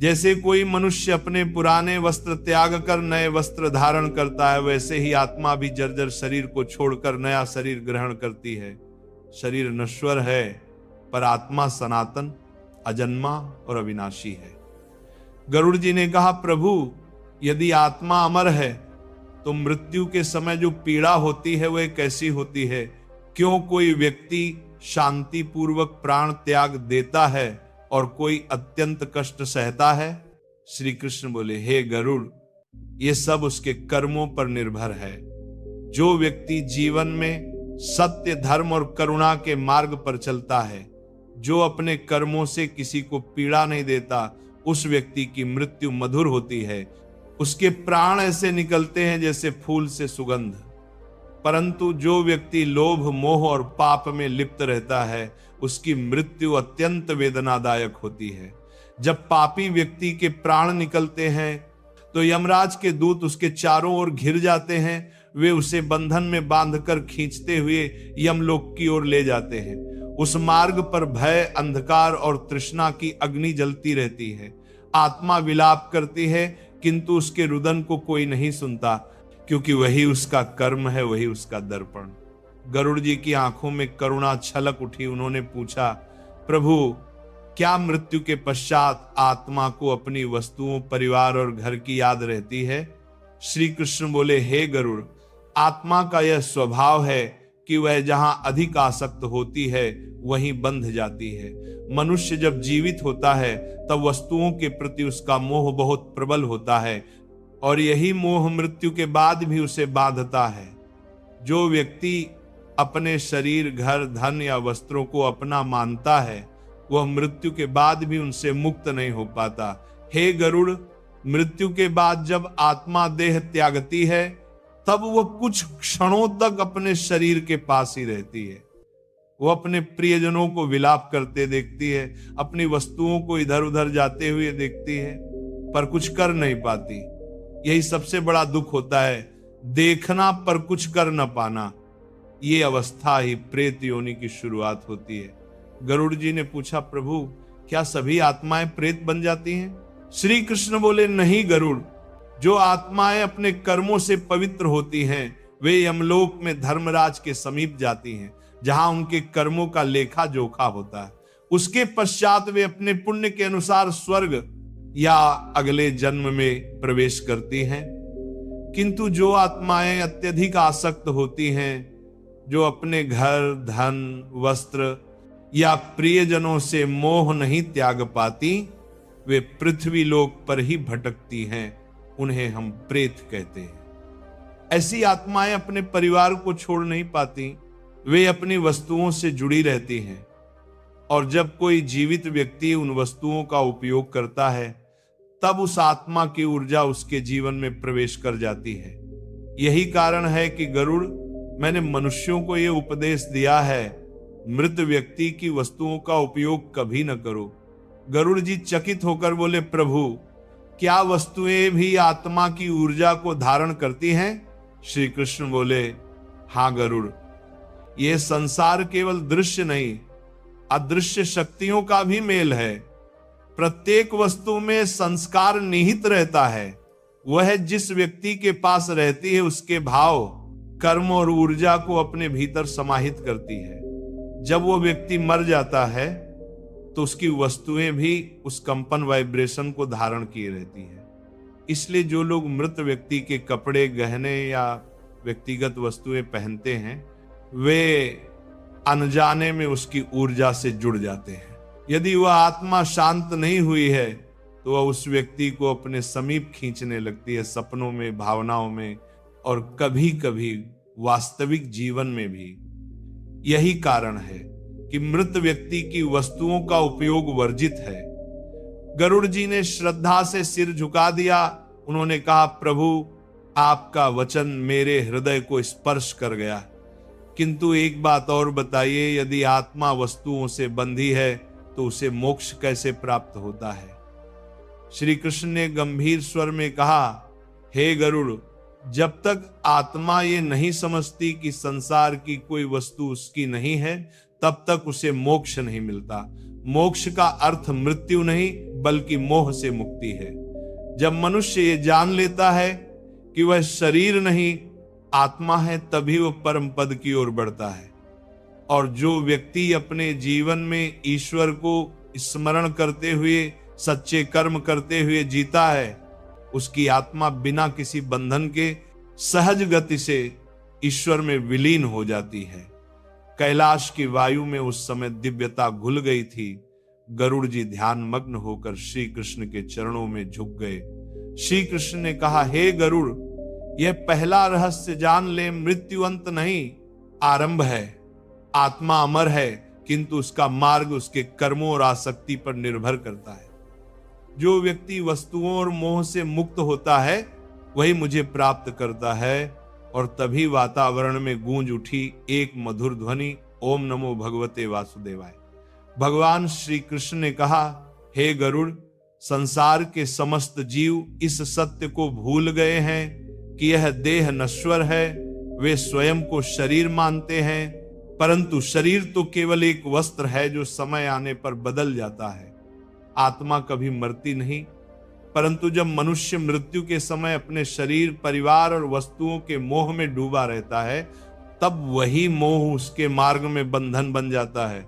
जैसे कोई मनुष्य अपने पुराने वस्त्र त्याग कर नए वस्त्र धारण करता है, वैसे ही आत्मा भी जर्जर शरीर को छोड़कर नया शरीर ग्रहण करती है। शरीर नश्वर है, पर आत्मा सनातन, अजन्मा और अविनाशी है। गरुड़ जी ने कहा, प्रभु यदि आत्मा अमर है तो मृत्यु के समय जो पीड़ा होती है वह कैसी होती है? क्यों कोई व्यक्ति शांति पूर्वक प्राण त्याग देता है और कोई अत्यंत कष्ट सहता है? श्री कृष्ण बोले, हे गरुड़, ये सब उसके कर्मों पर निर्भर है। जो व्यक्ति जीवन में सत्य, धर्म और करुणा के मार्ग पर चलता है, जो अपने कर्मों से किसी को पीड़ा नहीं देता, उस व्यक्ति की मृत्यु मधुर होती है। उसके प्राण ऐसे निकलते हैं जैसे फूल से सुगंध। परंतु जो व्यक्ति लोभ, मोह और पाप में लिप्त रहता है, उसकी मृत्यु अत्यंत वेदनादायक होती है। जब पापी व्यक्ति के प्राण निकलते हैं तो यमराज के दूत उसके चारों ओर घिर जाते हैं। वे उसे बंधन में बांधकर खींचते हुए यमलोक की ओर ले जाते हैं। उस मार्ग पर भय, अंधकार और तृष्णा की अग्नि जलती रहती है। आत्मा विलाप करती है, किंतु उसके रुदन को कोई नहीं सुनता, क्योंकि वही उसका कर्म है, वही उसका दर्पण। गरुड़ जी की आंखों में करुणा छलक उठी। उन्होंने पूछा, प्रभु क्या मृत्यु के पश्चात आत्मा को अपनी वस्तुओं, परिवार और घर की याद रहती है? श्री कृष्ण बोले, हे गरुड़, आत्मा का यह स्वभाव है कि वह जहां अधिक आसक्त होती है वहीं बंध जाती है। मनुष्य जब जीवित होता है तब वस्तुओं के प्रति उसका मोह बहुत प्रबल होता है, और यही मोह मृत्यु के बाद भी उसे बांधता है। जो व्यक्ति अपने शरीर, घर, धन या वस्त्रों को अपना मानता है, वह मृत्यु के बाद भी उनसे मुक्त नहीं हो पाता। हे गरुड़, मृत्यु के बाद जब आत्मा देह त्यागती है तब वह कुछ क्षणों तक अपने शरीर के पास ही रहती है। वो अपने प्रियजनों को विलाप करते देखती है, अपनी वस्तुओं को इधर उधर जाते हुए देखती है, पर कुछ कर नहीं पाती। यही सबसे बड़ा दुख होता है, देखना पर कुछ कर न पाना। ये अवस्था ही प्रेत योनि की शुरुआत होती है। गरुड़ जी ने पूछा, प्रभु क्या सभी आत्माएं प्रेत बन जाती हैं? श्री कृष्ण बोले, नहीं गरुड़, जो आत्माएं अपने कर्मों से पवित्र होती हैं वे यमलोक में धर्मराज के समीप जाती हैं, जहां उनके कर्मों का लेखा जोखा होता है। उसके पश्चात वे अपने पुण्य के अनुसार स्वर्ग या अगले जन्म में प्रवेश करती हैं। किंतु जो आत्माएं अत्यधिक आसक्त होती हैं, जो अपने घर, धन, वस्त्र या प्रियजनों से मोह नहीं त्याग पाती, वे पृथ्वी लोक पर ही भटकती हैं। उन्हें हम प्रेत कहते हैं। ऐसी आत्माएं अपने परिवार को छोड़ नहीं पाती, वे अपनी वस्तुओं से जुड़ी रहती हैं, और जब कोई जीवित व्यक्ति उन वस्तुओं का उपयोग करता है तब उस आत्मा की ऊर्जा उसके जीवन में प्रवेश कर जाती है। यही कारण है कि गरुड़, मैंने मनुष्यों को यह उपदेश दिया है, मृत व्यक्ति की वस्तुओं का उपयोग कभी न करो। गरुड़ जी चकित होकर बोले, प्रभु क्या वस्तुएं भी आत्मा की ऊर्जा को धारण करती हैं? श्री कृष्ण बोले, हां गरुड़, यह संसार केवल दृश्य नहीं, अदृश्य शक्तियों का भी मेल है। प्रत्येक वस्तु में संस्कार निहित रहता है। वह जिस व्यक्ति के पास रहती है उसके भाव, कर्म और ऊर्जा को अपने भीतर समाहित करती है। जब वो व्यक्ति मर जाता है तो उसकी वस्तुएं भी उस कंपन, वाइब्रेशन को धारण किए रहती है। इसलिए जो लोग मृत व्यक्ति के कपड़े, गहने या व्यक्तिगत वस्तुएं पहनते हैं, वे अनजाने में उसकी ऊर्जा से जुड़ जाते हैं। यदि वह आत्मा शांत नहीं हुई है तो वह उस व्यक्ति को अपने समीप खींचने लगती है, सपनों में, भावनाओं में, और कभी कभी वास्तविक जीवन में भी। यही कारण है कि मृत व्यक्ति की वस्तुओं का उपयोग वर्जित है। गरुड़ जी ने श्रद्धा से सिर झुका दिया। उन्होंने कहा, प्रभु आपका वचन मेरे हृदय को स्पर्श कर गया, किंतु एक बात और बताइए, यदि आत्मा वस्तुओं से बंधी है तो उसे मोक्ष कैसे प्राप्त होता है? श्री कृष्ण ने गंभीर स्वर में कहा, हे गरुड़, जब तक आत्मा ये नहीं समझती कि संसार की कोई वस्तु उसकी नहीं है, तब तक उसे मोक्ष नहीं मिलता। मोक्ष का अर्थ मृत्यु नहीं बल्कि मोह से मुक्ति है। जब मनुष्य ये जान लेता है कि वह शरीर नहीं आत्मा है, तभी वह परम पद की ओर बढ़ता है। और जो व्यक्ति अपने जीवन में ईश्वर को स्मरण करते हुए, सच्चे कर्म करते हुए जीता है, उसकी आत्मा बिना किसी बंधन के सहज गति से ईश्वर में विलीन हो जाती है। कैलाश की वायु में उस समय दिव्यता घुल गई थी। गरुड़ जी ध्यान मग्न होकर श्री कृष्ण के चरणों में झुक गए। श्री कृष्ण ने कहा, हे गरुड़, यह पहला रहस्य जान ले, मृत्यु अंत नहीं आरंभ है। आत्मा अमर है, किंतु उसका मार्ग उसके कर्मों और आसक्ति पर निर्भर करता है। जो व्यक्ति वस्तुओं और मोह से मुक्त होता है वही मुझे प्राप्त करता है। और तभी वातावरण में गूंज उठी एक मधुर ध्वनि, ओम नमो भगवते वासुदेवाय। भगवान श्री कृष्ण ने कहा, हे गरुड़, संसार के समस्त जीव इस सत्य को भूल गए हैं कि यह देह नश्वर है। वे स्वयं को शरीर मानते हैं, परंतु शरीर तो केवल एक वस्त्र है जो समय आने पर बदल जाता है। आत्मा कभी मरती नहीं, परंतु जब मनुष्य मृत्यु के समय अपने शरीर, परिवार और वस्तुओं के मोह में डूबा रहता है, तब वही मोह उसके मार्ग में बंधन बन जाता है।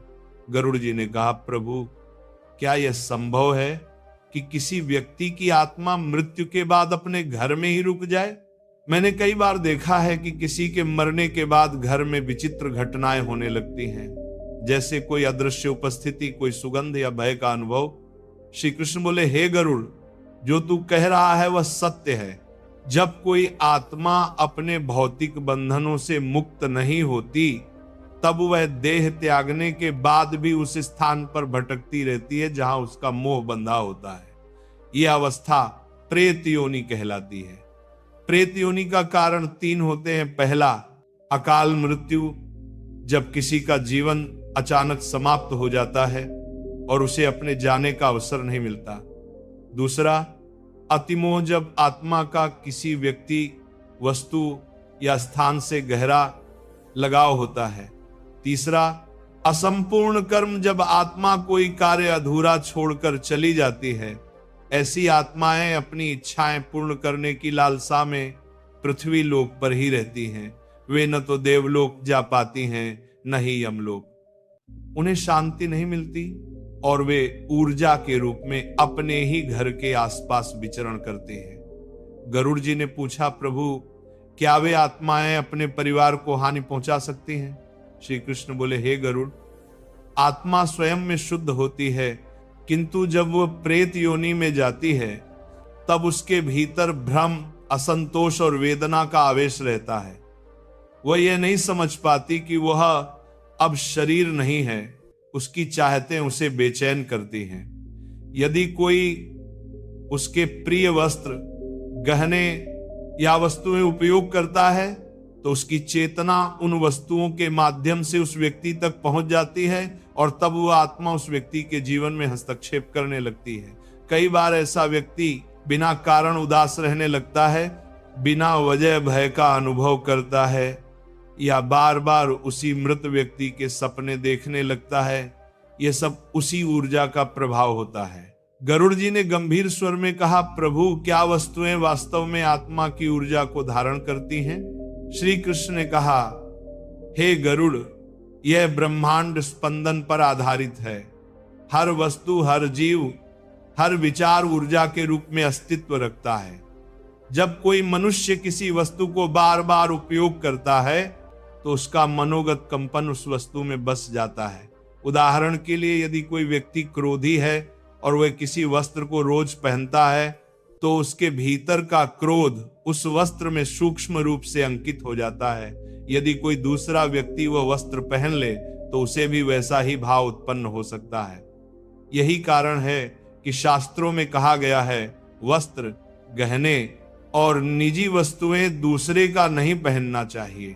गरुड़ जी ने कहा, प्रभु, क्या यह संभव है कि किसी व्यक्ति की आत्मा मृत्यु के बाद अपने घर में ही रुक जाए? मैंने कई बार देखा है कि किसी के मरने के बाद घर में विचित्र घटनाएं होने लगती हैं, जैसे कोई अदृश्य उपस्थिति, कोई सुगंध या भय का अनुभव। श्री कृष्ण बोले, हे गरुड़, जो तू कह रहा है वह सत्य है। जब कोई आत्मा अपने भौतिक बंधनों से मुक्त नहीं होती, तब वह देह त्यागने के बाद भी उस स्थान पर भटकती रहती है जहां उसका मोह बंधा होता है। यह अवस्था प्रेत योनि कहलाती है। प्रेत योनि का कारण 3 होते हैं। पहला, अकाल मृत्यु, जब किसी का जीवन अचानक समाप्त हो जाता है और उसे अपने जाने का अवसर नहीं मिलता। दूसरा, अतिमोह, जब आत्मा का किसी व्यक्ति, वस्तु या स्थान से गहरा लगाव होता है। तीसरा, असंपूर्ण कर्म, जब आत्मा कोई कार्य अधूरा छोड़कर चली जाती है। ऐसी आत्माएं अपनी इच्छाएं पूर्ण करने की लालसा में पृथ्वी लोक पर ही रहती हैं। वे न तो देवलोक जा पाती हैं, न ही यमलोक। उन्हें शांति नहीं मिलती और वे ऊर्जा के रूप में अपने ही घर के आसपास विचरण करते हैं। गरुड़ जी ने पूछा, प्रभु, क्या वे आत्माएं अपने परिवार को हानि पहुंचा सकती हैं? श्री कृष्ण बोले, हे गरुड़, आत्मा स्वयं में शुद्ध होती है, किंतु जब वह प्रेत योनि में जाती है तब उसके भीतर भ्रम, असंतोष और वेदना का आवेश रहता है। वह यह नहीं समझ पाती कि वह अब शरीर नहीं है। उसकी चाहतें उसे बेचैन करती हैं। यदि कोई उसके प्रिय वस्त्र, गहने या वस्तुएं उपयोग करता है तो उसकी चेतना उन वस्तुओं के माध्यम से उस व्यक्ति तक पहुंच जाती है और तब वह आत्मा उस व्यक्ति के जीवन में हस्तक्षेप करने लगती है। कई बार ऐसा व्यक्ति बिना कारण उदास रहने लगता है, बिना वजह भय का अनुभव करता है या बार बार उसी मृत व्यक्ति के सपने देखने लगता है। यह सब उसी ऊर्जा का प्रभाव होता है। गरुड़ जी ने गंभीर स्वर में कहा, प्रभु, क्या वस्तुएं वास्तव में आत्मा की ऊर्जा को धारण करती हैं? श्री कृष्ण ने कहा, हे गरुड़, यह ब्रह्मांड स्पंदन पर आधारित है। हर वस्तु, हर जीव, हर विचार ऊर्जा के रूप में अस्तित्व रखता है। जब कोई मनुष्य किसी वस्तु को बार बार उपयोग करता है तो उसका मनोगत कंपन उस वस्तु में बस जाता है। उदाहरण के लिए, यदि कोई व्यक्ति क्रोधी है और वह किसी वस्त्र को रोज पहनता है तो उसके भीतर का क्रोध उस वस्त्र में सूक्ष्म रूप से अंकित हो जाता है। यदि कोई दूसरा व्यक्ति वह वस्त्र पहन ले तो उसे भी वैसा ही भाव उत्पन्न हो सकता है। यही कारण है कि शास्त्रों में कहा गया है, वस्त्र, गहने और निजी वस्तुएं दूसरे का नहीं पहनना चाहिए।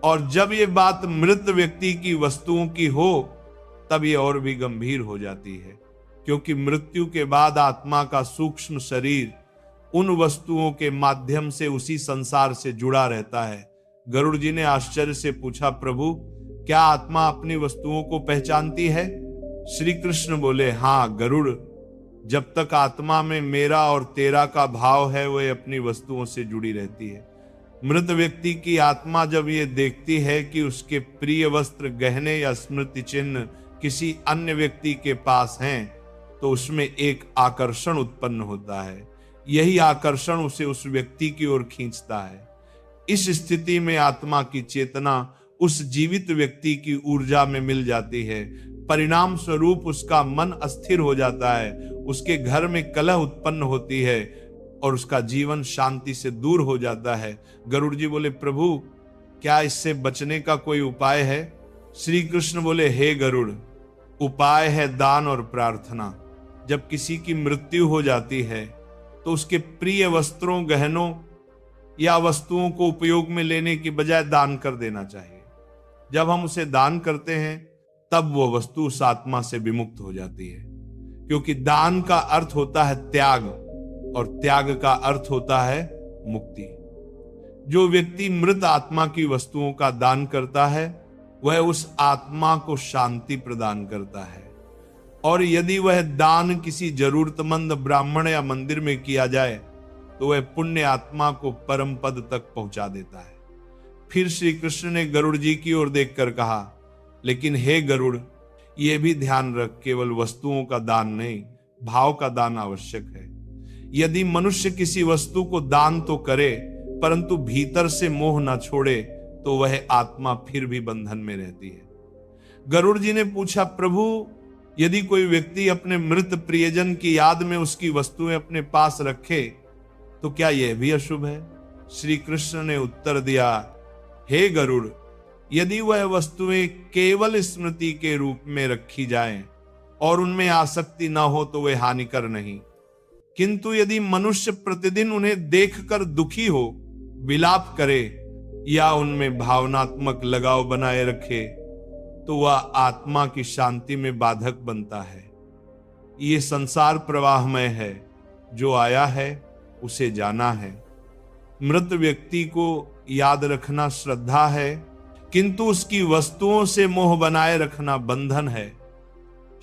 और जब ये बात मृत व्यक्ति की वस्तुओं की हो तब ये और भी गंभीर हो जाती है, क्योंकि मृत्यु के बाद आत्मा का सूक्ष्म शरीर उन वस्तुओं के माध्यम से उसी संसार से जुड़ा रहता है। गरुड़ जी ने आश्चर्य से पूछा, प्रभु, क्या आत्मा अपनी वस्तुओं को पहचानती है? श्री कृष्ण बोले, हाँ गरुड़, जब तक आत्मा में मेरा और तेरा का भाव है वह अपनी वस्तुओं से जुड़ी रहती है। मृत व्यक्ति की आत्मा जब ये देखती है कि उसके प्रिय वस्त्र, गहने या स्मृति चिन्ह किसी अन्य व्यक्ति के पास हैं, तो उसमें एक आकर्षण उत्पन्न होता है। यही आकर्षण उसे उस व्यक्ति की ओर खींचता है। इस स्थिति में आत्मा की चेतना उस जीवित व्यक्ति की ऊर्जा में मिल जाती है। परिणाम स्वरूप उसका मन अस्थिर हो जाता है, उसके घर में कलह उत्पन्न होती है और उसका जीवन शांति से दूर हो जाता है। गरुड़ जी बोले, प्रभु क्या इससे बचने का कोई उपाय है? श्री कृष्ण बोले, हे गरुड़, उपाय है दान और प्रार्थना। जब किसी की मृत्यु हो जाती है तो उसके प्रिय वस्त्रों, गहनों या वस्तुओं को उपयोग में लेने की बजाय दान कर देना चाहिए। जब हम उसे दान करते हैं तब वो वस्तु उस आत्मा से विमुक्त हो जाती है, क्योंकि दान का अर्थ होता है त्याग और त्याग का अर्थ होता है मुक्ति। जो व्यक्ति मृत आत्मा की वस्तुओं का दान करता है वह उस आत्मा को शांति प्रदान करता है, और यदि वह दान किसी जरूरतमंद ब्राह्मण या मंदिर में किया जाए तो वह पुण्य आत्मा को परम पद तक पहुंचा देता है। फिर श्री कृष्ण ने गरुड़ जी की ओर देखकर कहा, लेकिन हे गरुड़, यह भी ध्यान रख, केवल वस्तुओं का दान नहीं, भाव का दान आवश्यक है। यदि मनुष्य किसी वस्तु को दान तो करे परंतु भीतर से मोह न छोड़े तो वह आत्मा फिर भी बंधन में रहती है। गरुड़ जी ने पूछा, प्रभु यदि कोई व्यक्ति अपने मृत प्रियजन की याद में उसकी वस्तुएं अपने पास रखे तो क्या यह भी अशुभ है? श्री कृष्ण ने उत्तर दिया, हे गरुड़, यदि वह वस्तुएं केवल स्मृति के रूप में रखी जाएं और उनमें आसक्ति न हो तो वे हानिकर नहीं, किंतु यदि मनुष्य प्रतिदिन उन्हें देखकर दुखी हो, विलाप करे या उनमें भावनात्मक लगाव बनाए रखे तो वह आत्मा की शांति में बाधक बनता है। ये संसार प्रवाहमय है, जो आया है उसे जाना है। मृत व्यक्ति को याद रखना श्रद्धा है, किंतु उसकी वस्तुओं से मोह बनाए रखना बंधन है।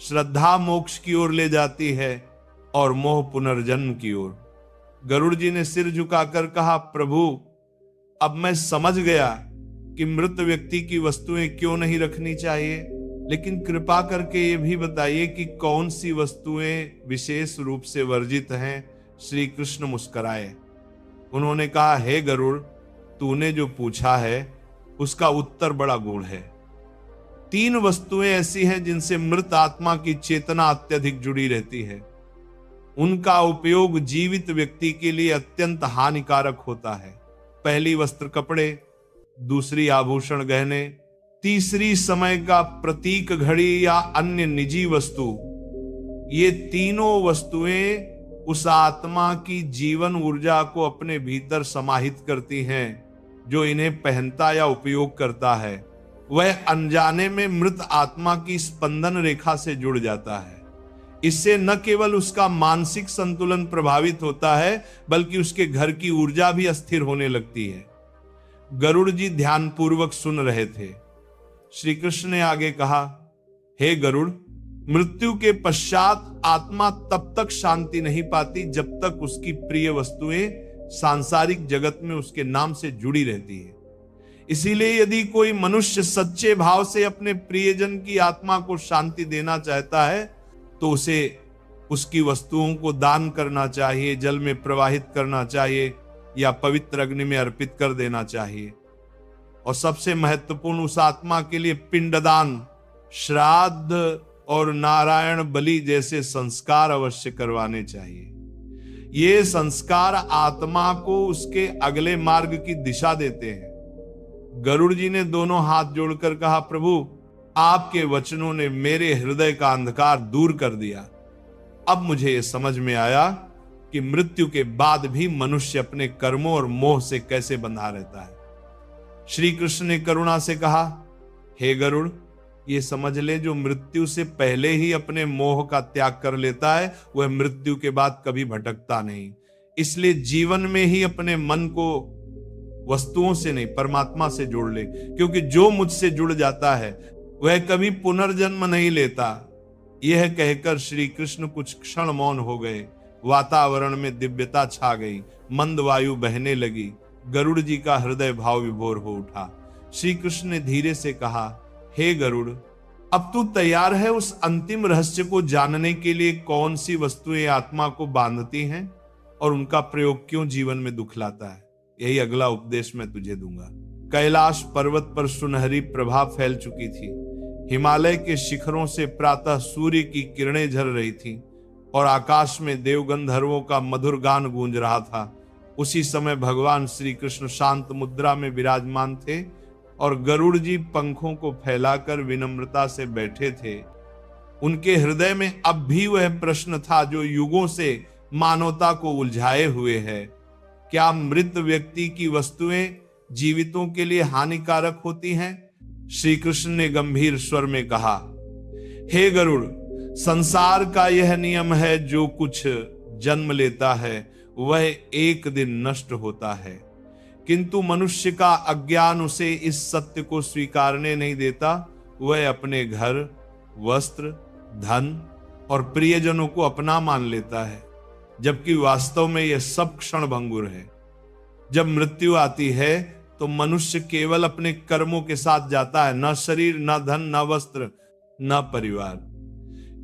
श्रद्धा मोक्ष की ओर ले जाती है और मोह पुनर्जन्म की ओर। गरुड़ जी ने सिर झुकाकर कहा, प्रभु अब मैं समझ गया कि मृत व्यक्ति की वस्तुएं क्यों नहीं रखनी चाहिए, लेकिन कृपा करके ये भी बताइए कि कौन सी वस्तुएं विशेष रूप से वर्जित हैं। श्री कृष्ण मुस्कुराए। उन्होंने कहा, हे गरुड़, तूने जो पूछा है उसका उत्तर बड़ा गूढ़ है। 3 वस्तुएं ऐसी हैं जिनसे मृत आत्मा की चेतना अत्यधिक जुड़ी रहती है। उनका उपयोग जीवित व्यक्ति के लिए अत्यंत हानिकारक होता है। पहली वस्त्र कपड़े, दूसरी आभूषण गहने, तीसरी समय का प्रतीक घड़ी या अन्य निजी वस्तु। ये तीनों वस्तुएं उस आत्मा की जीवन ऊर्जा को अपने भीतर समाहित करती हैं। जो इन्हें पहनता या उपयोग करता है वह अनजाने में मृत आत्मा की स्पंदन रेखा से जुड़ जाता है। इससे न केवल उसका मानसिक संतुलन प्रभावित होता है बल्कि उसके घर की ऊर्जा भी अस्थिर होने लगती है। गरुड़ जी ध्यानपूर्वक सुन रहे थे। श्री कृष्ण ने आगे कहा, हे गरुड़, मृत्यु के पश्चात आत्मा तब तक शांति नहीं पाती जब तक उसकी प्रिय वस्तुएं सांसारिक जगत में उसके नाम से जुड़ी रहती है। इसीलिए यदि कोई मनुष्य सच्चे भाव से अपने प्रियजन की आत्मा को शांति देना चाहता है तो उसे उसकी वस्तुओं को दान करना चाहिए, जल में प्रवाहित करना चाहिए या पवित्र अग्नि में अर्पित कर देना चाहिए। और सबसे महत्वपूर्ण, उस आत्मा के लिए पिंडदान, श्राद्ध और नारायण बलि जैसे संस्कार अवश्य करवाने चाहिए। ये संस्कार आत्मा को उसके अगले मार्ग की दिशा देते हैं। गरुड़ जी ने दोनों हाथ जोड़कर कहा, प्रभु आपके वचनों ने मेरे हृदय का अंधकार दूर कर दिया। अब मुझे यह समझ में आया कि मृत्यु के बाद भी मनुष्य अपने कर्मों और मोह से कैसे बंधा रहता है। श्री कृष्ण ने करुणा से कहा, हे गरुड़, ये समझ ले, जो मृत्यु से पहले ही अपने मोह का त्याग कर लेता है वह मृत्यु के बाद कभी भटकता नहीं। इसलिए जीवन में ही अपने मन को वस्तुओं से नहीं परमात्मा से जोड़ ले, क्योंकि जो मुझसे जुड़ जाता है वह कभी पुनर्जन्म नहीं लेता। यह कहकर श्री कृष्ण कुछ क्षण मौन हो गए। वातावरण में दिव्यता छा गई, मंद वायु बहने लगी। गरुड़ जी का हृदय भाव विभोर हो उठा। श्री कृष्ण ने धीरे से कहा, हे गरुड़, अब तू तैयार है उस अंतिम रहस्य को जानने के लिए? कौन सी वस्तुएं आत्मा को बांधती हैं और उनका प्रयोग क्यों जीवन में दुख लाता है? यही अगला उपदेश मैं तुझे दूंगा। कैलाश पर्वत पर सुनहरी प्रभा फैल चुकी थी। हिमालय के शिखरों से प्रातः सूर्य की किरणें झर रही थीं और आकाश में देवगंधर्वों का मधुर गान गूंज रहा था। उसी समय भगवान श्री कृष्ण शांत मुद्रा में विराजमान थे और गरुड़ जी पंखों को फैलाकर विनम्रता से बैठे थे। उनके हृदय में अब भी वह प्रश्न था जो युगों से मानवता को उलझाए हुए है। क्या मृत व्यक्ति की वस्तुएं जीवितों के लिए हानिकारक होती हैं? श्री कृष्ण ने गंभीर स्वर में कहा, हे गरुड़, संसार का यह नियम है, जो कुछ जन्म लेता है वह एक दिन नष्ट होता है, किंतु मनुष्य का अज्ञान उसे इस सत्य को स्वीकारने नहीं देता। वह अपने घर, वस्त्र, धन और प्रियजनों को अपना मान लेता है, जबकि वास्तव में यह सब क्षण भंगुर है। जब मृत्यु आती है तो मनुष्य केवल अपने कर्मों के साथ जाता है, न शरीर, न धन, न वस्त्र, न परिवार।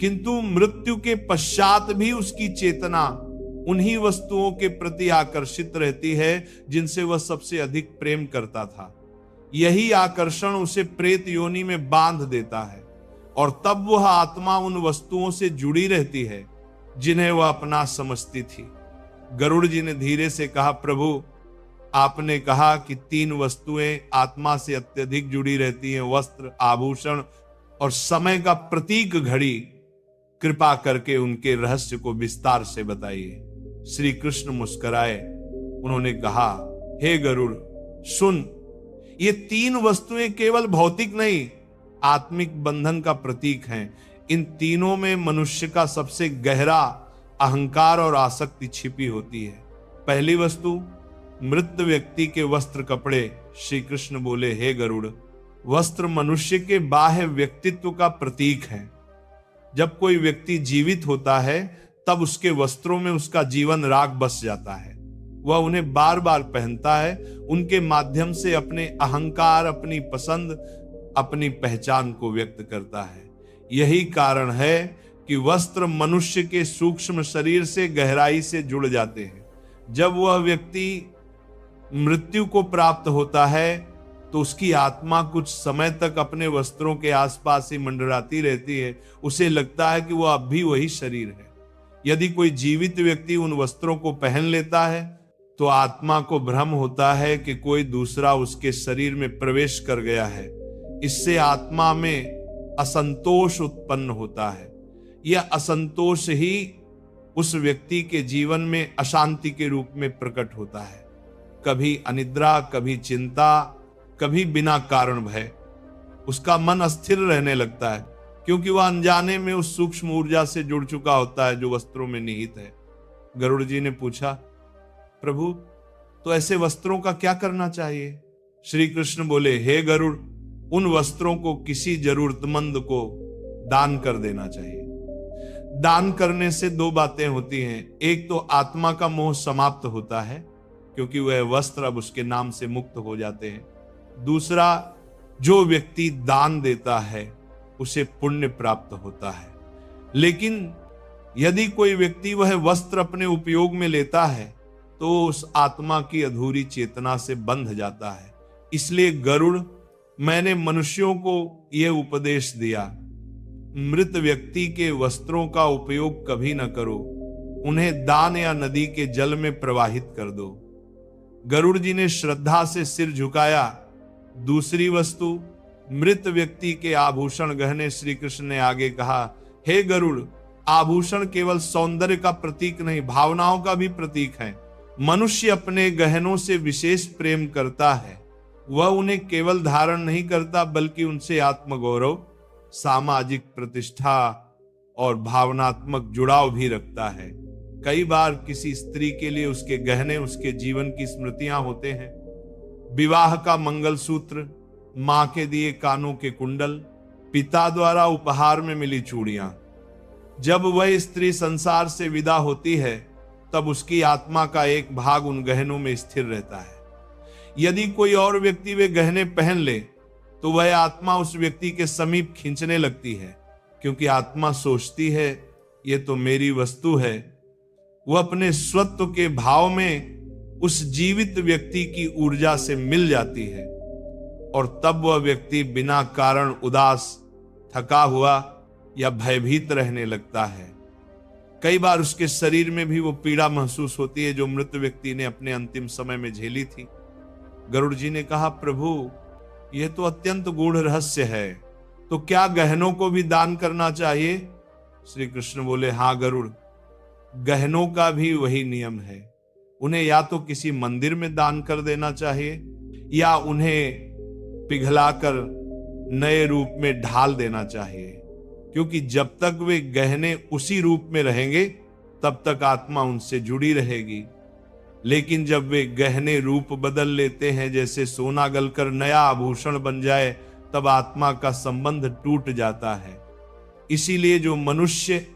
किंतु मृत्यु के पश्चात भी उसकी चेतना उन्हीं वस्तुओं के प्रति आकर्षित रहती है जिनसे वह सबसे अधिक प्रेम करता था। यही आकर्षण उसे प्रेत योनि में बांध देता है और तब वह आत्मा उन वस्तुओं से जुड़ी रहती है जिन्हें वह अपना समझती थी। गरुड़ जी ने धीरे से कहा, प्रभु, आपने कहा कि 3 वस्तुएं आत्मा से अत्यधिक जुड़ी रहती हैं, वस्त्र, आभूषण और समय का प्रतीक घड़ी। कृपा करके उनके रहस्य को विस्तार से बताइए। श्री कृष्ण मुस्कुराए। उन्होंने कहा, हे गरुड़, सुन, ये 3 वस्तुएं केवल भौतिक नहीं, आत्मिक बंधन का प्रतीक हैं। इन तीनों में मनुष्य का सबसे गहरा अहंकार और आसक्ति छिपी होती है। पहली वस्तु, मृत व्यक्ति के वस्त्र, कपड़े। श्री कृष्ण बोले, हे गरुड़, वस्त्र मनुष्य के बाह्य व्यक्तित्व का प्रतीक है। जब कोई व्यक्ति जीवित होता है तब उसके वस्त्रों में उसका जीवन राग बस जाता है। वह उन्हें बार बार पहनता है, उनके माध्यम से अपने अहंकार, अपनी पसंद, अपनी पहचान को व्यक्त करता है। यही कारण है कि वस्त्र मनुष्य के सूक्ष्म शरीर से गहराई से जुड़ जाते हैं। जब वह व्यक्ति मृत्यु को प्राप्त होता है तो उसकी आत्मा कुछ समय तक अपने वस्त्रों के आसपास ही मंडराती रहती है। उसे लगता है कि वह अब भी वही शरीर है। यदि कोई जीवित व्यक्ति उन वस्त्रों को पहन लेता है तो आत्मा को भ्रम होता है कि कोई दूसरा उसके शरीर में प्रवेश कर गया है। इससे आत्मा में असंतोष उत्पन्न होता है। यह असंतोष ही उस व्यक्ति के जीवन में अशांति के रूप में प्रकट होता है। कभी अनिद्रा, कभी चिंता, कभी बिना कारण भय। उसका मन अस्थिर रहने लगता है क्योंकि वह अनजाने में उस सूक्ष्म ऊर्जा से जुड़ चुका होता है जो वस्त्रों में निहित है। गरुड़ जी ने पूछा, प्रभु, तो ऐसे वस्त्रों का क्या करना चाहिए? श्री कृष्ण बोले, हे गरुड़, उन वस्त्रों को किसी जरूरतमंद को दान कर देना चाहिए। दान करने से 2 बातें होती हैं। एक तो आत्मा का मोह समाप्त होता है क्योंकि वह वस्त्र अब उसके नाम से मुक्त हो जाते हैं। दूसरा, जो व्यक्ति दान देता है उसे पुण्य प्राप्त होता है। लेकिन यदि कोई व्यक्ति वह वस्त्र अपने उपयोग में लेता है तो उस आत्मा की अधूरी चेतना से बंध जाता है। इसलिए गरुड़, मैंने मनुष्यों को यह उपदेश दिया, मृत व्यक्ति के वस्त्रों का उपयोग कभी न करो, उन्हें दान या नदी के जल में प्रवाहित कर दो। गरुड़ जी ने श्रद्धा से सिर झुकाया। दूसरी वस्तु, मृत व्यक्ति के आभूषण, गहने। श्री कृष्ण ने आगे कहा, हे गरुड़, आभूषण केवल सौंदर्य का प्रतीक नहीं, भावनाओं का भी प्रतीक है। मनुष्य अपने गहनों से विशेष प्रेम करता है। वह उन्हें केवल धारण नहीं करता बल्कि उनसे आत्मगौरव, सामाजिक प्रतिष्ठा और भावनात्मक जुड़ाव भी रखता है। कई बार किसी स्त्री के लिए उसके गहने उसके जीवन की स्मृतियां होते हैं। विवाह का मंगलसूत्र, मां के दिए कानों के कुंडल, पिता द्वारा उपहार में मिली चूड़ियां। जब वह स्त्री संसार से विदा होती है तब उसकी आत्मा का एक भाग उन गहनों में स्थिर रहता है। यदि कोई और व्यक्ति वे गहने पहन ले तो वह आत्मा उस व्यक्ति के समीप खींचने लगती है, क्योंकि आत्मा सोचती है ये तो मेरी वस्तु है। वह अपने स्वत्व के भाव में उस जीवित व्यक्ति की ऊर्जा से मिल जाती है और तब वह व्यक्ति बिना कारण उदास, थका हुआ या भयभीत रहने लगता है। कई बार उसके शरीर में भी वो पीड़ा महसूस होती है जो मृत व्यक्ति ने अपने अंतिम समय में झेली थी। गरुड़ जी ने कहा, प्रभु यह तो अत्यंत गूढ़ रहस्य है, तो क्या गहनों को भी दान करना चाहिए? श्री कृष्ण बोले, हाँ गरुड़, गहनों का भी वही नियम है। उन्हें या तो किसी मंदिर में दान कर देना चाहिए या उन्हें पिघलाकर नए रूप में ढाल देना चाहिए, क्योंकि जब तक वे गहने उसी रूप में रहेंगे तब तक आत्मा उनसे जुड़ी रहेगी। लेकिन जब वे गहने रूप बदल लेते हैं, जैसे सोना गलकर नया आभूषण बन जाए, तब आत्मा का संबंध टूट जाता है। इसीलिए जो मनुष्य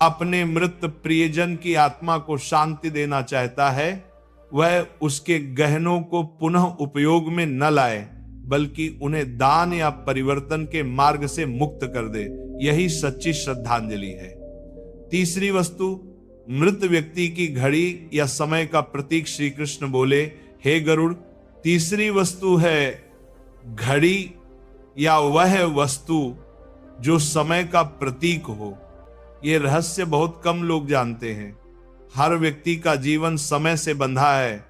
अपने मृत प्रियजन की आत्मा को शांति देना चाहता है वह उसके गहनों को पुनः उपयोग में न लाए, बल्कि उन्हें दान या परिवर्तन के मार्ग से मुक्त कर दे। यही सच्ची श्रद्धांजलि है। तीसरी वस्तु, मृत व्यक्ति की घड़ी या समय का प्रतीक। श्री कृष्ण बोले, हे गरुड़, तीसरी वस्तु है घड़ी या वह वस्तु जो समय का प्रतीक हो। यह रहस्य बहुत कम लोग जानते हैं। हर व्यक्ति का जीवन समय से बंधा है।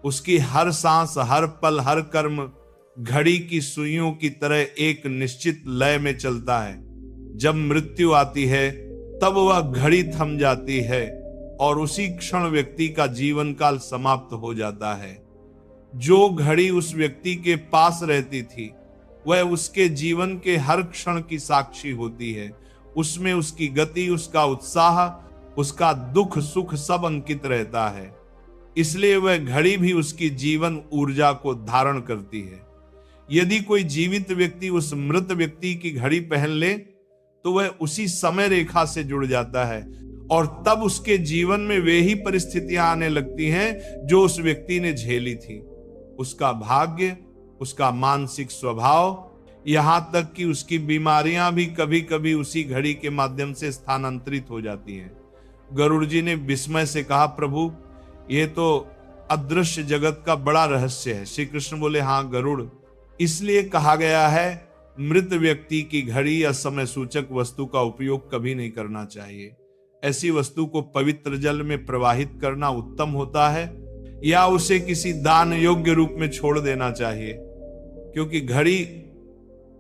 उसकी हर सांस, हर पल, हर कर्म घड़ी की सुइयों की तरह एक निश्चित लय में चलता है। जब मृत्यु आती है तब वह घड़ी थम जाती है और उसी क्षण व्यक्ति का जीवन काल समाप्त हो जाता है। जो घड़ी उस व्यक्ति के पास रहती थी वह उसके जीवन के हर क्षण की साक्षी होती है। उसमें उसकी गति, उसका उत्साह, उसका दुख सुख सब अंकित रहता है। इसलिए वह घड़ी भी उसकी जीवन ऊर्जा को धारण करती है। यदि कोई जीवित व्यक्ति उस मृत व्यक्ति की घड़ी पहन ले तो वह उसी समय रेखा से जुड़ जाता है और तब उसके जीवन में वे ही परिस्थितियां आने लगती हैं जो उस व्यक्ति ने झेली थी। उसका भाग्य, उसका मानसिक स्वभाव, यहां तक कि उसकी बीमारियां भी कभी कभी उसी घड़ी के माध्यम से स्थानांतरित हो जाती हैं। गरुड़ जी ने विस्मय से कहा, प्रभु ये तो अदृश्य जगत का बड़ा रहस्य है। श्री कृष्ण बोले, हाँ गरुड़, इसलिए कहा गया है मृत व्यक्ति की घड़ी या समय सूचक वस्तु का उपयोग कभी नहीं करना चाहिए। ऐसी वस्तु को पवित्र जल में प्रवाहित करना उत्तम होता है या उसे किसी दान योग्य रूप में छोड़ देना चाहिए, क्योंकि घड़ी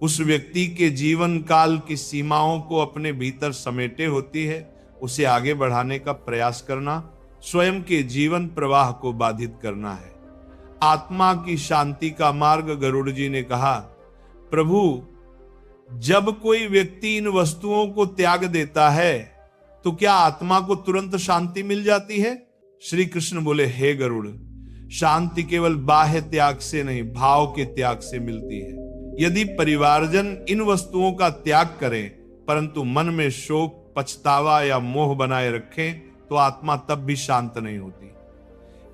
उस व्यक्ति के जीवन काल की सीमाओं को अपने भीतर समेटे होती है। उसे आगे बढ़ाने का प्रयास करना स्वयं के जीवन प्रवाह को बाधित करना है। आत्मा की शांति का मार्ग। गरुड़ जी ने कहा, प्रभु जब कोई व्यक्ति इन वस्तुओं को त्याग देता है तो क्या आत्मा को तुरंत शांति मिल जाती है? श्री कृष्ण बोले, हे गरुड़, शांति केवल बाह्य त्याग से नहीं, भाव के त्याग से मिलती है। यदि परिवारजन इन वस्तुओं का त्याग करें परंतु मन में शोक, पछतावा या मोह बनाए रखें तो आत्मा तब भी शांत नहीं होती।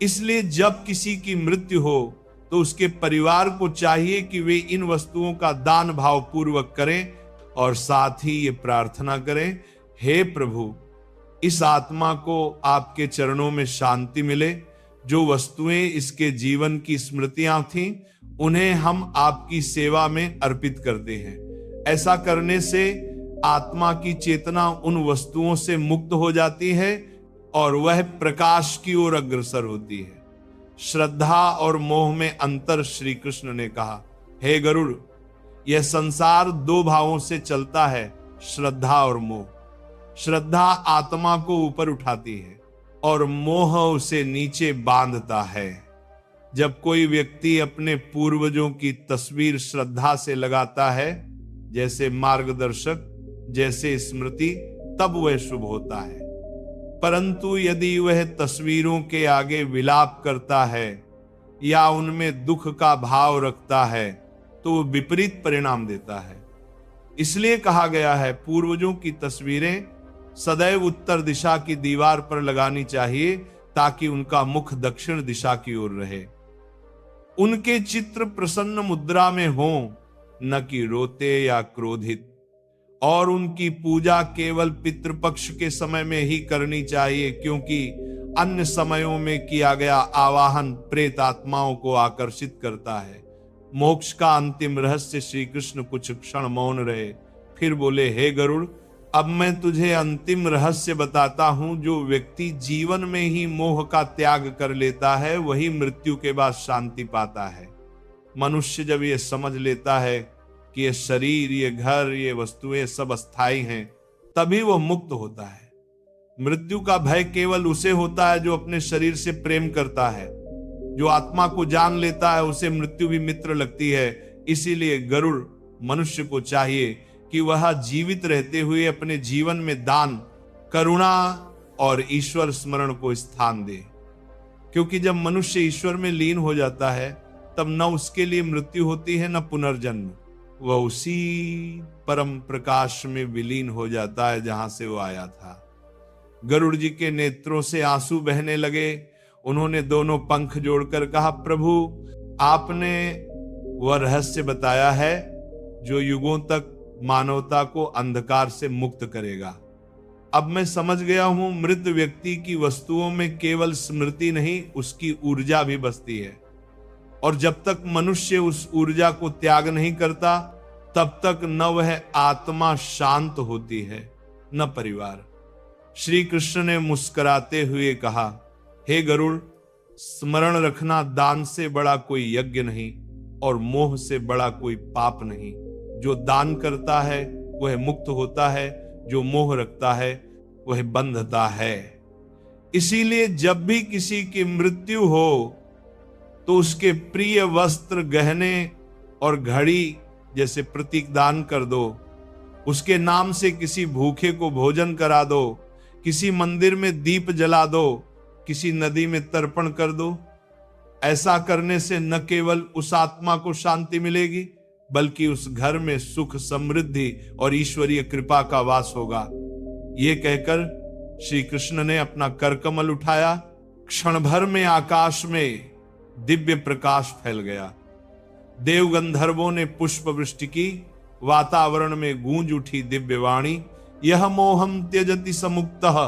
इसलिए जब किसी की मृत्यु हो तो उसके परिवार को चाहिए कि वे इन वस्तुओं का दान भाव पूर्वक करें और साथ ही ये प्रार्थना करें, हे प्रभु, इस आत्मा को आपके चरणों में शांति मिले। जो वस्तुएं इसके जीवन की स्मृतियां थीं उन्हें हम आपकी सेवा में अर्पित करते हैं। ऐसा करने से आत्मा की चेतना उन वस्तुओं से मुक्त हो जाती है और वह प्रकाश की ओर अग्रसर होती है। श्रद्धा और मोह में अंतर। श्री कृष्ण ने कहा, हे गरुड़, यह संसार दो भावों से चलता है, श्रद्धा और मोह। श्रद्धा आत्मा को ऊपर उठाती है और मोह उसे नीचे बांधता है। जब कोई व्यक्ति अपने पूर्वजों की तस्वीर श्रद्धा से लगाता है, जैसे मार्गदर्शक, जैसे स्मृति, तब वह शुभ होता है। परंतु यदि वह तस्वीरों के आगे विलाप करता है या उनमें दुख का भाव रखता है तो वह विपरीत परिणाम देता है। इसलिए कहा गया है, पूर्वजों की तस्वीरें सदैव उत्तर दिशा की दीवार पर लगानी चाहिए ताकि उनका मुख दक्षिण दिशा की ओर रहे। उनके चित्र प्रसन्न मुद्रा में हो, न कि रोते या क्रोधित। और उनकी पूजा केवल पितृपक्ष के समय में ही करनी चाहिए, क्योंकि अन्य समयों में किया गया आवाहन प्रेत आत्माओं को आकर्षित करता है। मोक्ष का अंतिम रहस्य। श्री कृष्ण कुछ क्षण मौन रहे, फिर बोले, हे गरुड़, अब मैं तुझे अंतिम रहस्य बताता हूं। जो व्यक्ति जीवन में ही मोह का त्याग कर लेता है, वही मृत्यु के बाद शांति पाता है। मनुष्य जब ये समझ लेता है कि ये शरीर, ये घर, ये वस्तुएं सब अस्थाई हैं, तभी वो मुक्त होता है। मृत्यु का भय केवल उसे होता है जो अपने शरीर से प्रेम करता है। जो आत्मा को जान लेता है, उसे मृत्यु भी मित्र लगती है। इसीलिए गरुड़ मनुष्य को चाहिए कि वह जीवित रहते हुए अपने जीवन में दान, करुणा और ईश्वर स्मरण को स्थान दे। क्योंकि जब मनुष्य ईश्वर में लीन हो जाता है, तब न उसके लिए मृत्यु होती है न पुनर्जन्म। वह उसी परम प्रकाश में विलीन हो जाता है जहां से वो आया था। गरुड़ जी के नेत्रों से आंसू बहने लगे। उन्होंने दोनों पंख जोड़कर कहा, प्रभु, आपने वह रहस्य बताया है जो युगों तक मानवता को अंधकार से मुक्त करेगा। अब मैं समझ गया हूं, मृत व्यक्ति की वस्तुओं में केवल स्मृति नहीं, उसकी ऊर्जा भी बसती है। और जब तक मनुष्य उस ऊर्जा को त्याग नहीं करता, तब तक न वह आत्मा शांत होती है न परिवार। श्री कृष्ण ने मुस्कुराते हुए कहा, हे गरुड़, स्मरण रखना, दान से बड़ा कोई यज्ञ नहीं और मोह से बड़ा कोई पाप नहीं। जो दान करता है वह मुक्त होता है, जो मोह रखता है वह बंधता है। इसीलिए जब भी किसी की मृत्यु हो तो उसके प्रिय वस्त्र, गहने और घड़ी जैसे प्रतीक दान कर दो। उसके नाम से किसी भूखे को भोजन करा दो, किसी मंदिर में दीप जला दो, किसी नदी में तर्पण कर दो। ऐसा करने से न केवल उस आत्मा को शांति मिलेगी, बल्कि उस घर में सुख, समृद्धि और ईश्वरीय कृपा का वास होगा। ये कहकर श्री कृष्ण ने अपना करकमल उठाया। क्षण भर में आकाश में दिव्य प्रकाश फैल गया। देव गंधर्वों ने पुष्प वृष्टि की। वातावरण में गूंज उठी दिव्य वाणी, यह मोहम त्यजति समुक्तः,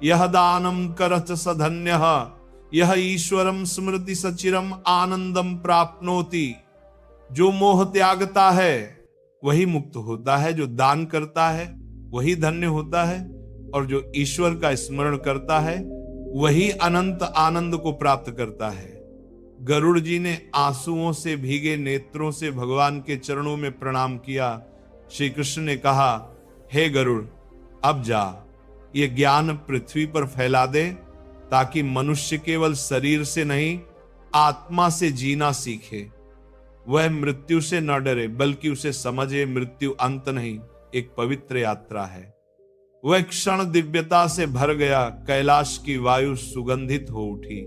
यह दानम करत सधन्यः, यह ईश्वरम स्मृति सचिरम आनंदम प्राप्नोति। जो मोह त्यागता है वही मुक्त होता है, जो दान करता है वही धन्य होता है, और जो ईश्वर का स्मरण करता है वही अनंत आनंद को प्राप्त करता है। गरुड़ जी ने आंसुओं से भीगे नेत्रों से भगवान के चरणों में प्रणाम किया। श्री कृष्ण ने कहा, हे गरुड़, अब जा, ये ज्ञान पृथ्वी पर फैला दे, ताकि मनुष्य केवल शरीर से नहीं, आत्मा से जीना सीखे। वह मृत्यु से न डरे, बल्कि उसे समझे मृत्यु अंत नहीं, एक पवित्र यात्रा है। वह क्षण दिव्यता से भर गया। कैलाश की वायु सुगंधित हो उठी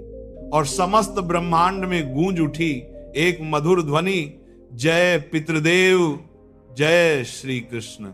और समस्त ब्रह्मांड में गूंज उठी एक मधुर ध्वनि, जय पितृदेव, जय श्री कृष्ण।